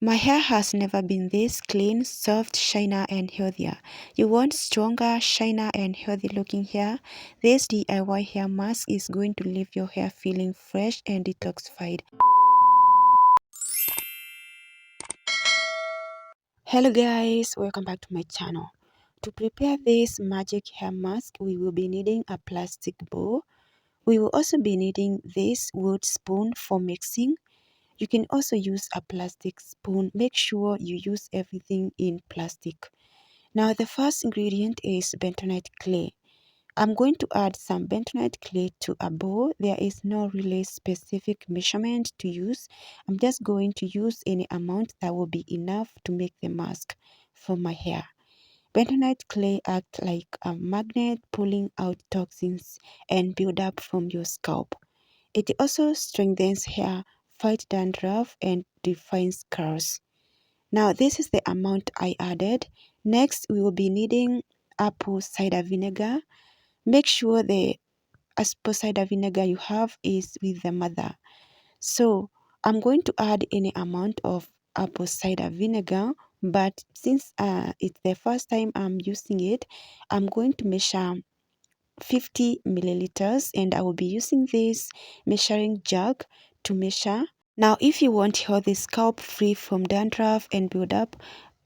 My hair has never been this clean, soft, shiner and healthier. You want stronger, shiner and healthy looking hair? This DIY hair mask is going to leave your hair feeling fresh and detoxified. Hello guys, welcome back to my channel. To prepare this magic hair mask, we will be needing a plastic bowl. We will also be needing this wood spoon for mixing. You can also use a plastic spoon. Make sure you use everything in plastic. Now the first ingredient is bentonite clay. I'm going to add some bentonite clay to a bowl. There is no really specific measurement to use. I'm just going to use any amount that will be enough to make the mask for my hair. Bentonite clay acts like a magnet, pulling out toxins and buildup from your scalp. It also strengthens hair, fights dandruff, and defines curls. Now this is the amount I added. Next, we will be needing apple cider vinegar. Make sure the apple cider vinegar you have is with the mother. So I'm going to add any amount of apple cider vinegar, but since it's the first time I'm using it, I'm going to measure 50 milliliters and I will be using this measuring jug to measure. Now if you want healthy scalp free from dandruff and buildup,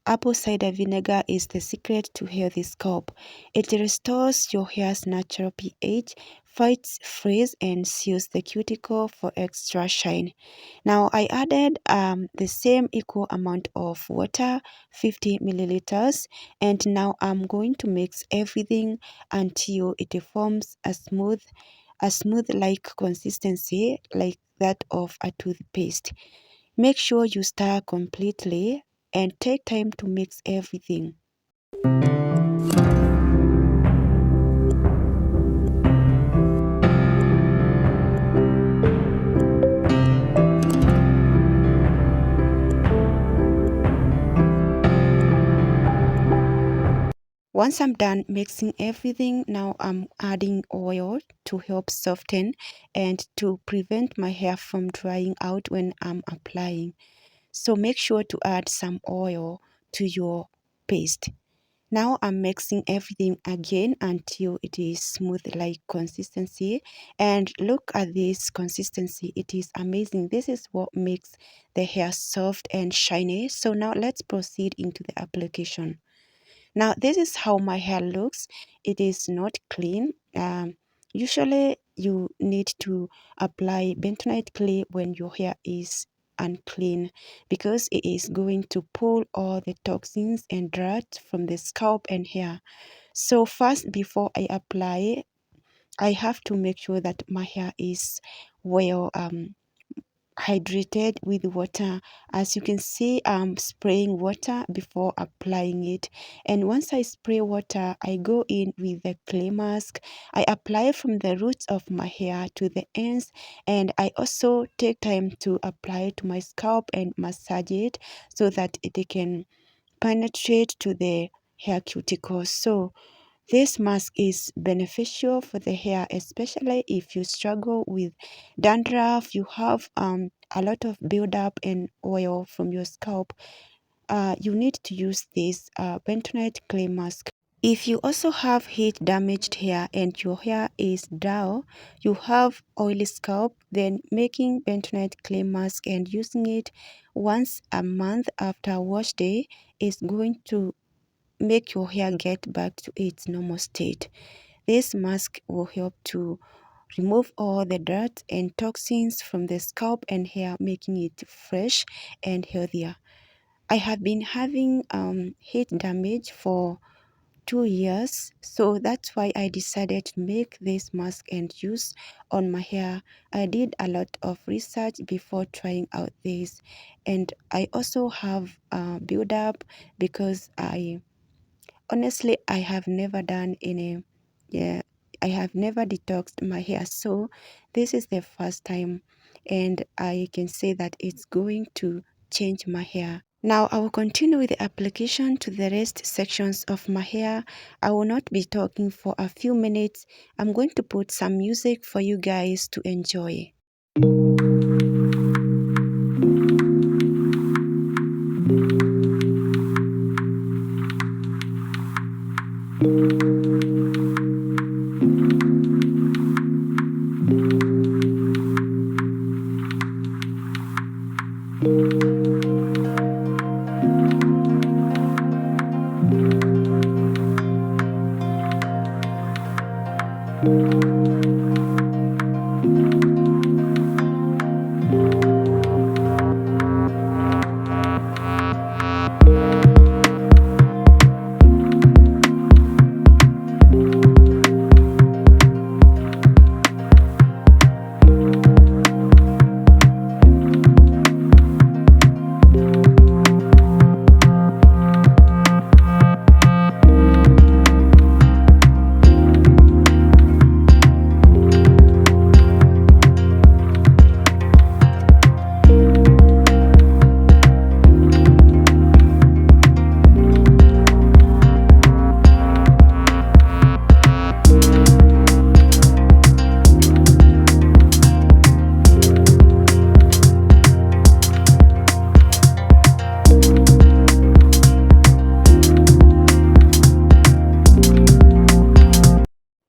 apple cider vinegar is the secret to healthy scalp. It restores your hair's natural pH, fights frizz, and seals the cuticle for extra shine. Now I added the same equal amount of water, 50 milliliters, and now I'm going to mix everything until it forms a smooth like consistency like that of a toothpaste. Make sure you stir completely and take time to mix everything. Once I'm done mixing everything, now I'm adding oil to help soften and to prevent my hair from drying out when I'm applying. So make sure to add some oil to your paste. Now I'm mixing everything again until it is smooth like consistency. And look at this consistency. It is amazing. This is what makes the hair soft and shiny. So now let's proceed into the application. Now this is how my hair looks. It is not clean. Usually you need to apply bentonite clay when your hair is unclean because it is going to pull all the toxins and dirt from the scalp and hair. So first, before I apply, I have to make sure that my hair is well hydrated with water. As you can see, I'm spraying water before applying it, and once I spray water, I go in with the clay mask. I apply from the roots of my hair to the ends, and I also take time to apply it to my scalp and massage it so that it can penetrate to the hair cuticles. So this mask is beneficial for the hair, especially if you struggle with dandruff, you have a lot of buildup and oil from your scalp. You need to use this bentonite clay mask. If you also have heat damaged hair and your hair is dull, you have oily scalp, then making bentonite clay mask and using it once a month after wash day is going to make your hair get back to its normal state. This mask will help to remove all the dirt and toxins from the scalp and hair, making it fresh and healthier. I have been having heat damage for 2 years, so that's why I decided to make this mask and use on my hair. I did a lot of research before trying out this, and I also have build up because honestly, I have never done any, yeah, I have never detoxed my hair. So this is the first time, and I can say that it's going to change my hair. Now I will continue with the application to the rest sections of my hair. I will not be talking for a few minutes. I'm going to put some music for you guys to enjoy.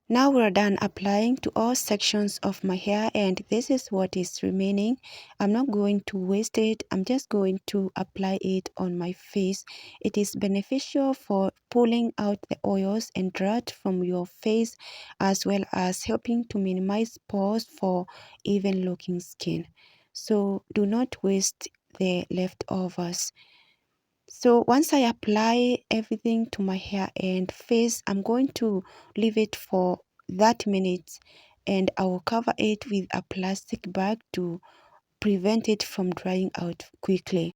Now we're done applying to all sections of my hair, and this is what is remaining. I'm not going to waste it. I'm just going to apply it on my face. It is beneficial for pulling out the oils and dirt from your face, as well as helping to minimize pores for even looking skin. So do not waste the leftovers. So once I apply everything to my hair and face, I'm going to leave it for 30 minutes, and I will cover it with a plastic bag to prevent it from drying out quickly.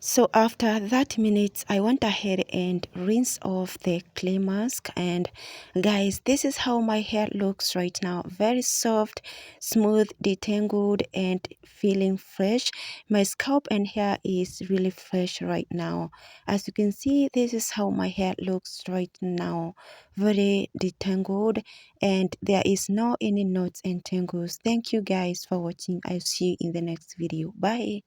So after 30 minutes, I went ahead and rinse off the clay mask. And guys, this is how my hair looks right now. Very soft, smooth, detangled, and feeling fresh. My scalp and hair is really fresh right now. As you can see, this is how my hair looks right now. Very detangled, and there is no any knots and tangles. Thank you guys for watching. I'll see you in the next video. Bye.